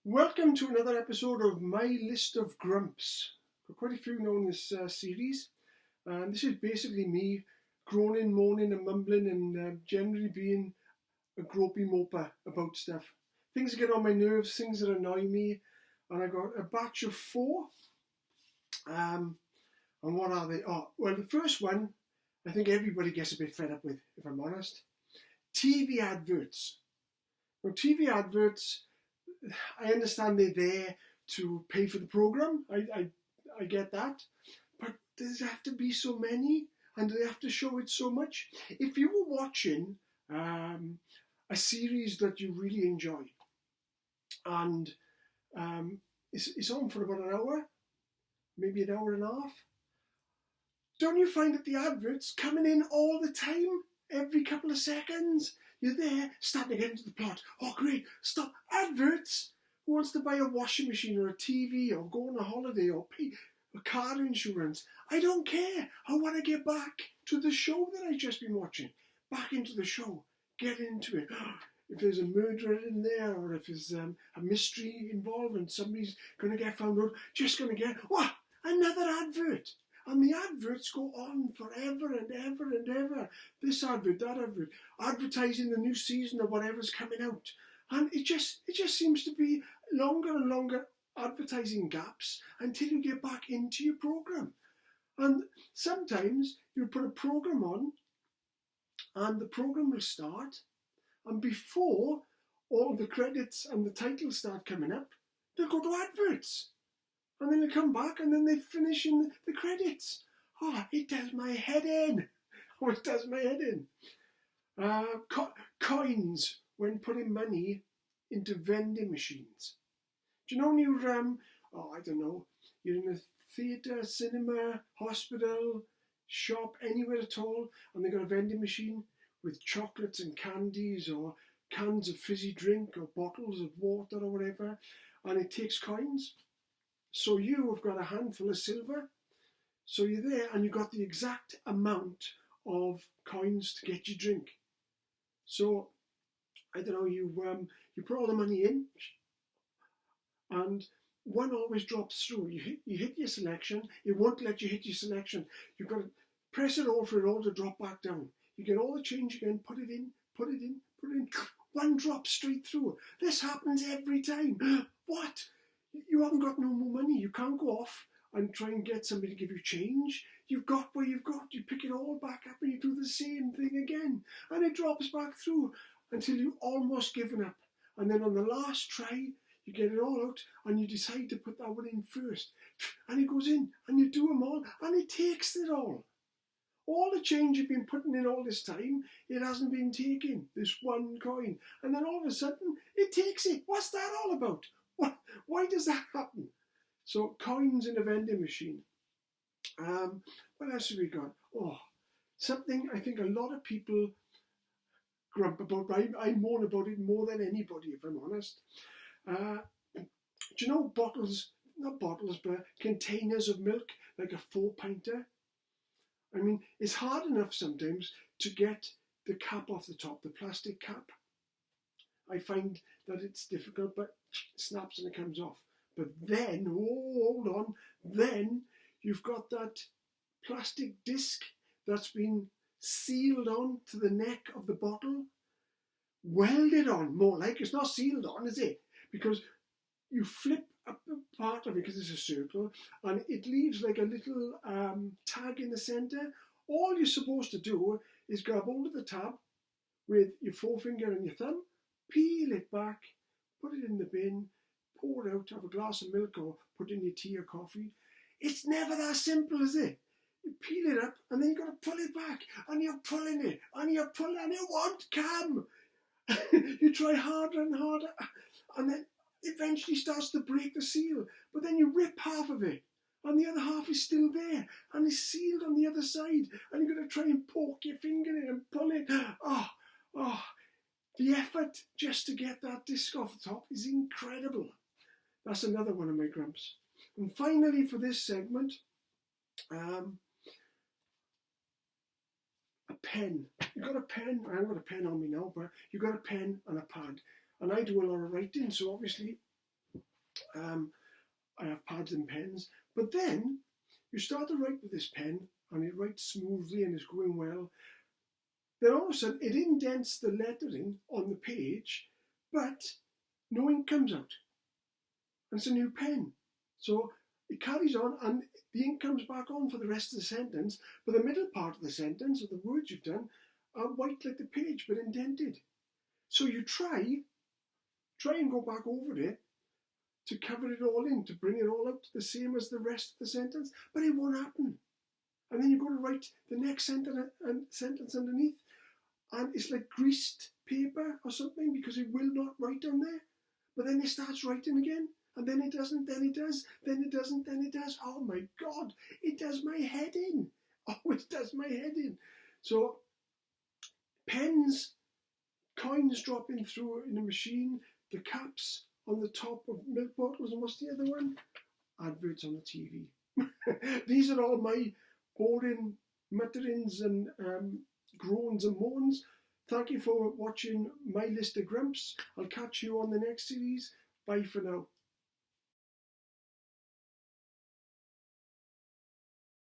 Welcome to another episode of my List of Grumps. Got quite a few now in this series, and this is basically me groaning, moaning, and mumbling, and generally being a gropey moper about stuff. Things that get on my nerves, things that annoy me, and I got a batch of four. And what are they? Oh, well, the first one I think everybody gets a bit fed up with, if I'm honest. TV adverts. Now, TV adverts, I understand they're there to pay for the program. I get that, but does there have to be so many, and do they have to show it so much? If you were watching a series that you really enjoy, and it's on for about an hour, maybe an hour and a half, don't you find that the adverts coming in all the time, every couple of seconds? You're there, starting to get into the plot. Oh, great, stop. Adverts! Who wants to buy a washing machine or a TV or go on a holiday or pay a car insurance? I don't care. I want to get back to the show that I've just been watching. Back into the show. Get into it. If there's a murderer in there or if there's a mystery involved and somebody's going to get found out, just going to get, what? Another advert. And the adverts go on forever and ever and ever. This advert, that advert, advertising the new season of whatever's coming out. And it just seems to be longer and longer advertising gaps until you get back into your program. And sometimes you put a program on and the program will start, and before all the credits and the titles start coming up, they'll go to adverts. And then they come back and then they finish in the credits. Oh, it does my head in. Oh, it does my head in. Coins when putting money into vending machines. Do you know when you're, I don't know, you're in a theatre, cinema, hospital, shop, anywhere at all, and they've got a vending machine with chocolates and candies or cans of fizzy drink or bottles of water or whatever, and it takes coins. So you have got a handful of silver. So you're there and you've got the exact amount of coins to get your drink. So, I don't know, you put all the money in and one always drops through. You hit your selection. It won't let you hit your selection. You've got to press it all for it all to drop back down. You get all the change again, put it in. One drops straight through. This happens every time. What? You haven't got no more money. You can't go off and try and get somebody to give you change. You've got what you've got. You pick it all back up and you do the same thing again. And it drops back through until you've almost given up. And then on the last try, you get it all out and you decide to put that one in first. And it goes in and you do them all and it takes it all. All the change you've been putting in all this time, it hasn't been taken, this one coin. And then all of a sudden, it takes it. What's that all about? Why does that happen? So coins in a vending machine. What else have we got? Oh, something I think a lot of people grump about. I moan about it more than anybody, if I'm honest. Do you know bottles, not bottles, but containers of milk, like a 4-pinter? I mean, it's hard enough sometimes to get the cap off the top, the plastic cap. I find that it's difficult, but it snaps and it comes off. But then, hold on, then you've got that plastic disc that's been sealed on to the neck of the bottle, welded on, more like. It's not sealed on, is it? Because you flip up the part of it, because it's a circle, and it leaves like a little tag in the centre. All you're supposed to do is grab hold of the tab with your forefinger and your thumb, peel it back, put it in the bin, pour it out, have a glass of milk or put in your tea or coffee. It's never that simple, is it? You peel it up and then you've got to pull it back and you're pulling it and you're pulling and it won't come. You try harder and harder and then eventually starts to break the seal, but then you rip half of it and the other half is still there and it's sealed on the other side and you've got to try and poke your finger in and pull it. Oh. The effort just to get that disc off the top is incredible. That's another one of my grumps. And finally, for this segment, a pen. You've got a pen. I haven't got a pen on me now, but you've got a pen and a pad. And I do a lot of writing, so obviously I have pads and pens. But then you start to write with this pen and it writes smoothly and it's going well. Then all of a sudden it indents the lettering on the page, but no ink comes out. And it's a new pen. So it carries on and the ink comes back on for the rest of the sentence, but the middle part of the sentence, or the words you've done, are white like the page, but indented. So you try and go back over it to cover it all in, to bring it all up to the same as the rest of the sentence, but it won't happen. And then you've got to write the next sentence underneath, and it's like greased paper or something, because it will not write on there. But then it starts writing again, and then it doesn't, then it does, then it doesn't, then it does. Oh my God, it does my head in. Oh, it does my head in. So pens, coins dropping through in a machine, the caps on the top of milk bottles, and what's the other one? Adverts on the TV. These are all my boring mutterings and groans and moans. Thank you for watching my List of Grumps. I'll catch you on the next series. Bye for now.